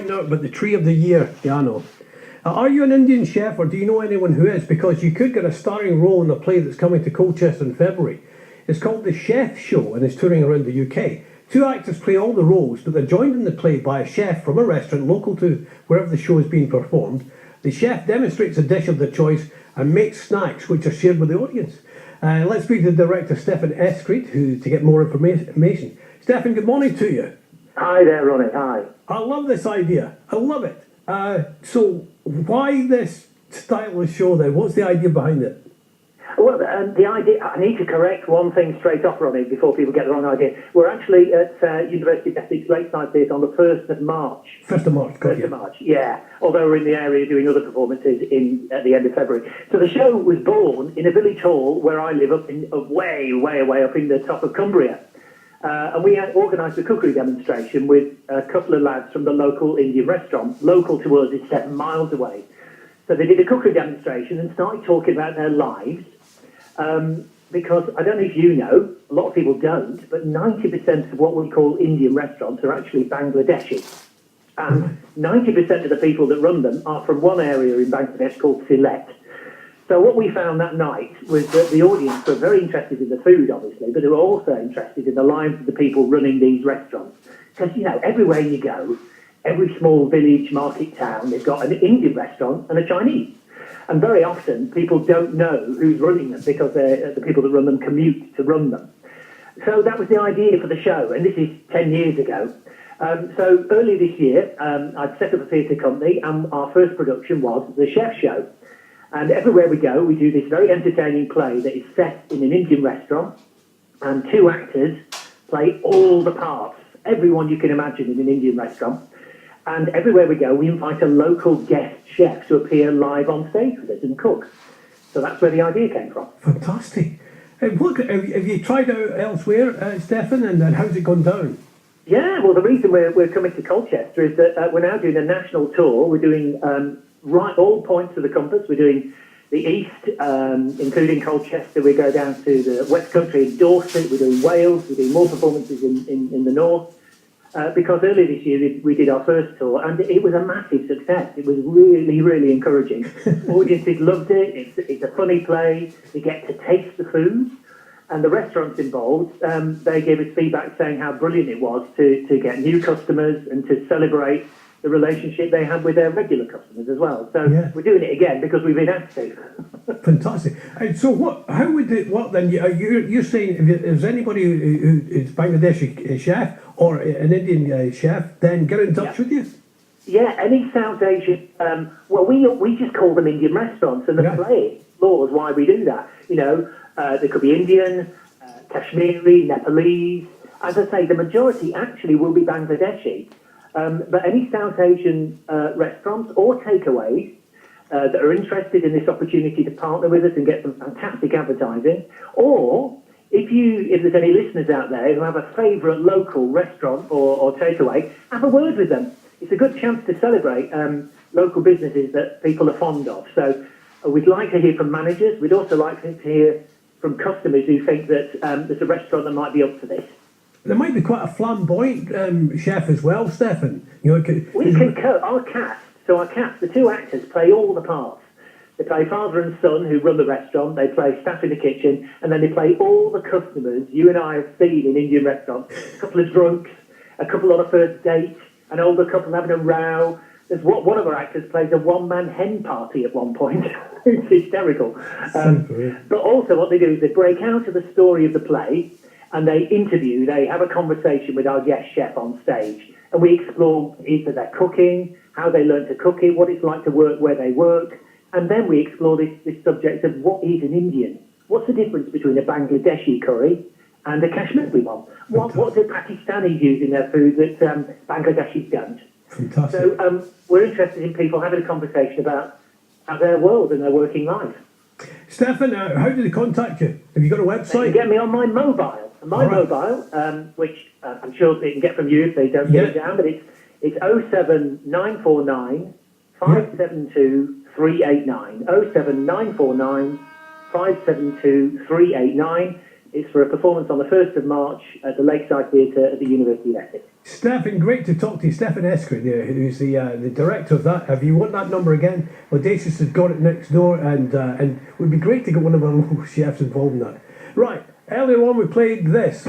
Out about the tree of the year, Yano. Are you an Indian chef or do you know anyone who is? Because you could get a starring role in a play that's coming to Colchester in February. It's called The Chef Show and is touring around the UK. Two actors play all the roles, but they're joined in the play by a chef from a restaurant local to wherever the show is being performed. The chef demonstrates a dish of their choice and makes snacks which are shared with the audience. Let's speak to the director, Stefan Escreet, to get more information. Stefan, good morning to you. Hi there, Ronnie. Hi. I love this idea. I love it. So why this style of show then? What's the idea behind it? Well, the idea, I need to correct one thing straight off, Ronnie, before people get the wrong idea. We're actually at University of Essex Lakeside Theatre on the 1st of March. 1st of March, got you. 1st of March, yeah. Although we're in the area doing other performances at the end of February. So the show was born in a village hall where I live way up in the top of Cumbria. And we organised a cookery demonstration with a couple of lads from the local Indian restaurant. Local to us is 7 miles away. So they did a cookery demonstration and started talking about their lives. Because I don't know if you know, a lot of people don't, but 90% of what we call Indian restaurants are actually Bangladeshi. And 90% of the people that run them are from one area in Bangladesh called Sylhet. So what we found that night was that the audience were very interested in the food, obviously, but they were also interested in the lives of the people running these restaurants. Because, you know, everywhere you go, every small village, market town, they've got an Indian restaurant and a Chinese. And very often people don't know who's running them because the people that run them commute to run them. So that was the idea for the show, and this is 10 years ago. So earlier this year, I'd set up a theatre company, and our first production was The Chef Show. And everywhere we go, we do this very entertaining play that is set in an Indian restaurant, and two actors play all the parts, everyone you can imagine in an Indian restaurant. And everywhere we go, we invite a local guest chef to appear live on stage with us and cook. So that's where the idea came from. Fantastic. Have you tried out elsewhere, Stefan, and how's it gone down? Yeah, well, the reason we're coming to Colchester is that we're now doing a national tour. We're doing all points of the compass. We're doing the east, including Colchester. We go down to the West Country in Dorset. We're doing Wales. We're doing more performances in the north. Because earlier this year we did our first tour and it was a massive success. It was really, really encouraging. Audiences loved it. It's a funny play. You get to taste the food. And the restaurants involved, they gave us feedback saying how brilliant it was to get new customers and to celebrate the relationship they had with their regular customers as well. So yeah. We're doing it again because we've been asked to. Fantastic. So how would it work then? You're saying if there's anybody who is Bangladeshi chef or an Indian chef, then get in touch with you? Yeah, any South Asian, well, we just call them Indian restaurants, and the play explores why we do that. You know, there could be Indian, Kashmiri, Nepalese. As I say, the majority actually will be Bangladeshi. But any South Asian restaurants or takeaways that are interested in this opportunity to partner with us and get some fantastic advertising, or if there's any listeners out there who have a favourite local restaurant or takeaway, have a word with them. It's a good chance to celebrate local businesses that people are fond of. So we'd like to hear from managers. We'd also like to hear from customers who think that there's a restaurant that might be up for this. There might be quite a flamboyant chef as well, Stefan. You know, we can cut our cast. So our cast, the two actors, play all the parts. They play father and son who run the restaurant. They play staff in the kitchen, and then they play all the customers you and I have seen in Indian restaurants. A couple of drunks, a couple on a first date, an older couple having a row. There's one of our actors plays a one-man hen party at one point. It's hysterical. But also what they do is they break out of the story of the play, and they have a conversation with our guest chef on stage. And we explore either their cooking, how they learn to cook it, what it's like to work where they work. And then we explore this subject of what is an Indian? What's the difference between a Bangladeshi curry and a Kashmiri one? What do Pakistanis use in their food that Bangladeshis don't? Fantastic. So we're interested in people having a conversation about their world and their working life. Stefan, how do they contact you? Have you got a website? They can get me on my mobile. Which I'm sure they can get from you if they don't get it down, but it's 07949 572 389. 07949 572 389. It's for a performance on the 1st of March at the Lakeside Theatre at the University of Essex. Stefan, great to talk to you. Stefan Escreet, who's the director of that. If you want that number again, Audacious has got it next door, and it would be great to get one of our local chefs involved in that. Right, earlier on we played this.